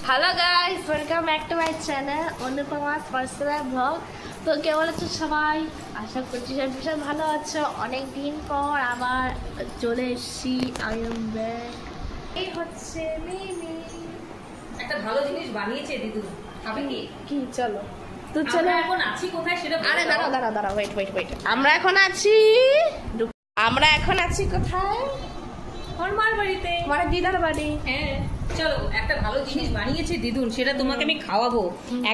Hello guys, welcome back to my channel Anupama's personal blog. তো কেমন আছো সবাই? আশা করছি সব ভীষণ ভালো আছো। অনেক দিন পর আবার চলে এসেছি। I am back. এই হচ্ছে মিমি। একটা ভালো জিনিস বানিয়েছে দিদু, খাবে কি? কি চলো তো চলো। এখন আছি কোথায় সেটা? আরে দাঁড়াও ওয়েট। আমরা এখন আছি কোথায়? আমার বাড়িতে, আমার দিদার বাড়ি। হ্যাঁ চলো, একটা ভালো জিনিস বানিয়েছে দিদুন, সেটা তোমাকে আমি খাওয়াবো,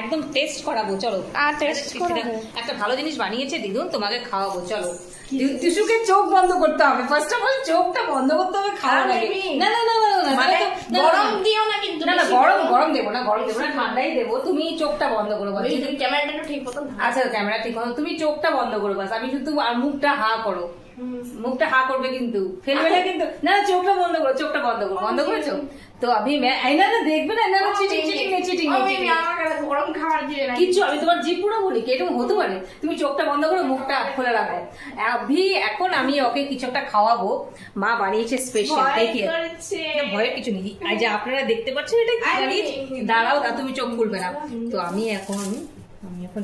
একদম টেস্ট করাবো। চলো টেস্ট করাবো। একটা ভালো জিনিস বানিয়েছে দিদুন, তোমাকে খাওয়াবো। চলো, টিস্যুকে চোখ বন্ধ করতে হবে। ফার্স্ট অফ অল চোখটা বন্ধ করতে হবে খাওয়ার আগে। না মানে গরম দিও না কিন্তু। না গরম দেবো না, ঠান্ডাই দেবো। তুমি চোখটা বন্ধ করো বাস। ক্যামেরাটা ঠিক মতো। আচ্ছা ক্যামেরা ঠিক মতো, তুমি চোখটা বন্ধ করো বাস। আমি শুধু আর মুখটা হা করো, মুখটা হা করবে কিন্তু, ফেলবে না কিন্তু। না চোখটা বন্ধ করো, বন্ধ করেছো তো? আমি দেখবে না, চিটিং গরম খাবার দিয়ে না কিছু। আমি তোমার জিভ পুরো বলি কি এরকম হতে পারে? তুমি চোখটা বন্ধ করো, মুখটা খুলে রাখো। এখন আমি ওকে কিছু একটা খাওয়াবো, মা বানিয়েছে স্পেশাল। ভয়ের কিছু নেই, এই যে আপনারা দেখতে পাচ্ছেন এটা কি বানিয়েছে। দাঁড়াও, তুমি চোখ খুলবে না তো। আমি এখন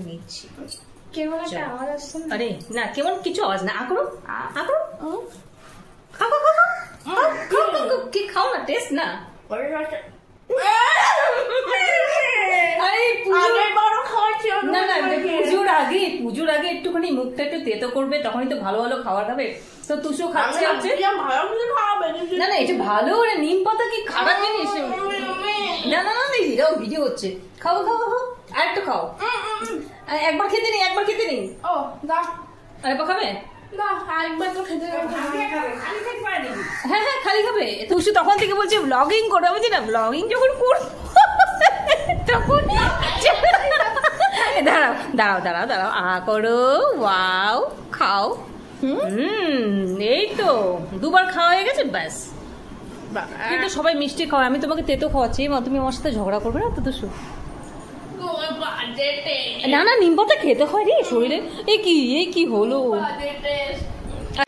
নিচ্ছি। কেমন একটা আওয়াজ আসছে? আরে না, কেমন কিছু আওয়াজ না। কি খাও না, টেস্ট না। পুজোর আগে একটুখানি মুখটা একটু তেতো করবে, তখনই তো ভালো ভালো খাবার খাবে। তো তুষো খাচ্ছে না, এটা ভালো। নিম পাতা কি খারাপ জিনিস? না ভিডিও হচ্ছে। খাও আর একটু খাও। একবার খেতে নেই। ও দা আরেকবার খাবে? একবার তো খেতে হ্যাঁ খালি খাবে। তুষু তখন থেকে বলছে ব্লগিং করো। আমি না ব্লগিং যখন করবো তখন দাঁড়াও করো। ওয়াও, খাও। এই তো দুবার খাওয়া হয়ে গেছে ব্যাস। কিন্তু সবাই মিষ্টি খাওয়া, আমি তোমাকে তেতো খাওয়াচ্ছি। তুমি আমার সাথে ঝগড়া করবে না তো তুষু? না নিম পাতা খেতে হয় রে শরীরে। এই কি হলো?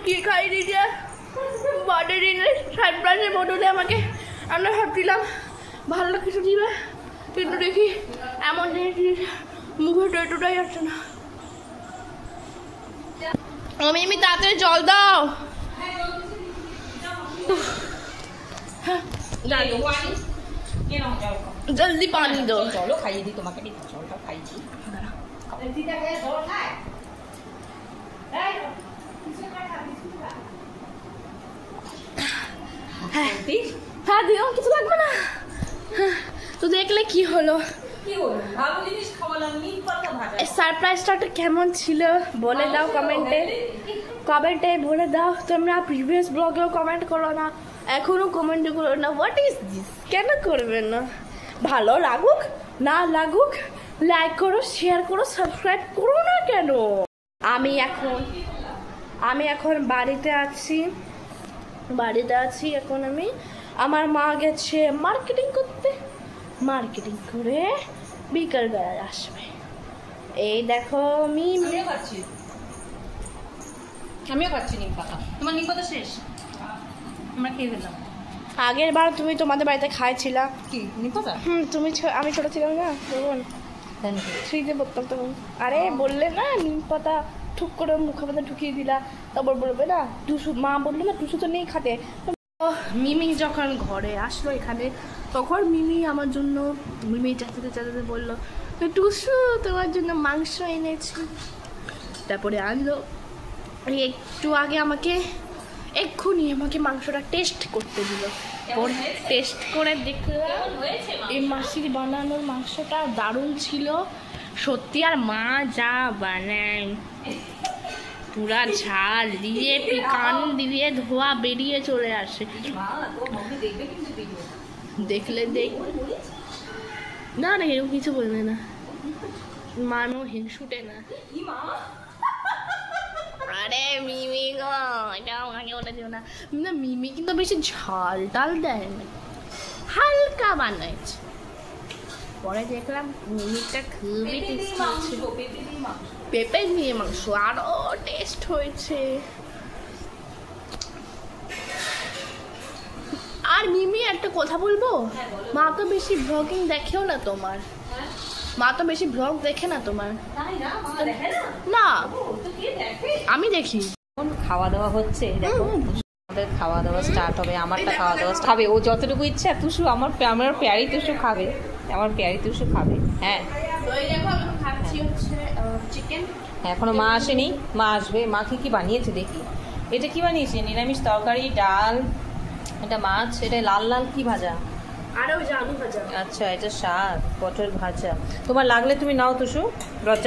কি খাই দিয়েছে বার্থডে সারপ্রাইজের বদলে আমাকে। আমরা ভাবছিলাম ভালো কিছু দিবে, কিন্তু দেখি এমন জিনিস মুখে টেটোটাই আসছে না। আমি তাড়াতাড়ি জল দাও। জলদি পানি দাও। চলো খাইয়ে দিই তোমাকে, জলটা খাইয়ে দিই। হ্যাঁ দিও, কিছু লাগবে না তো। দেখলে কি হলো? সারপ্রাইজটা কেমন ছিল বলে দাও কমেন্টে বলে দাও। তোমরা প্রিভিয়াস ব্লগেও কমেন্ট করো না, এখনো কমেন্ট করো না। What is this? কেন করবে না? ভালো লাগুক না লাগুক, লাইক করো, শেয়ার করো, সাবস্ক্রাইব করো না কেন? আমি এখন বাড়িতে আছি এখন। আমার মা গেছে মার্কেটিং করে বিকাল বেলায় আসবে। এই দেখো আমিও খাচ্ছি নিম পাতা। তোমার নিম পাতা শেষ, আমরা খেয়ে ফেললাম। আগের বার তুমি তোমাদের বাড়িতে খাইছিলা কি নিম পাতা? আমি ছোট ছিলাম না তখন, ফ্রিজে পড়তাম তখন। আরে বললে না নিম পাতা ঠুক করে মুখে মধ্যে ঢুকিয়ে দিলা, তারপর বলবে না মা বললো না টুসু তো নেই খাতে। মিমি যখন ঘরে আসলো এখানে, তখন মিমি আমার জন্য চাচাতে বললো টুসু তোমার জন্য মাংস এনেছি। তারপরে আনলো। একটু আগে এক্ষুনি আমাকে মাংসটা টেস্ট করতে দিল। টেস্ট করে দেখলাম এই মাসির বানানোর মাংসটা দারুণ ছিল সত্যি। আর মা যা বানায়, পুরা ঝাল দিয়ে কান দিয়ে ধোয়া বেরিয়ে চলে আসে। দেখলে না এরকম কিছু বলবে না, মানও হিংসুটে না। আরে মিমি গো, এটা আমাকে ওটা দিও না। মিমি কিন্তু বেশি ঝাল টাল দেয় না, হালকা বানাইছে। পরে দেখলাম মিমিটা খুবই টেস্টি ছিল। পেঁপে দিয়ে মাংস আরো টেস্ট হয়েছে। আর মিমি একটা কথা বলবো, মা তো বেশি ব্লগিং দেখেও না তোমার, মা তো বেশি ব্লগ দেখে না তোমার। না আমি দেখি। খাওয়া দাওয়া হচ্ছে, দেখো আমাদের খাওয়া দাওয়া স্টার্ট হবে। আমারটা খাওয়া দাওয়া খাবে ও যতটুকু ইচ্ছা। তুষু আমার প্যারি তুষু খাবে, আমার প্যারি তুষু খাবে। হ্যাঁ চিকেন, এখনো মা আসেনি, মা আসবে। মা কি বানিয়েছে দেখি। এটা কি বানিয়েছে? নিরামিষ তরকারি, ডাল, এটা মাছ, এটা লাল লাল কি ভাজা? আর ওই যে আলু ভাজা। আচ্ছা, এটা শাক, পটল ভাজা। তোমার লাগলে তুমি নাও তুষু। লজ্জা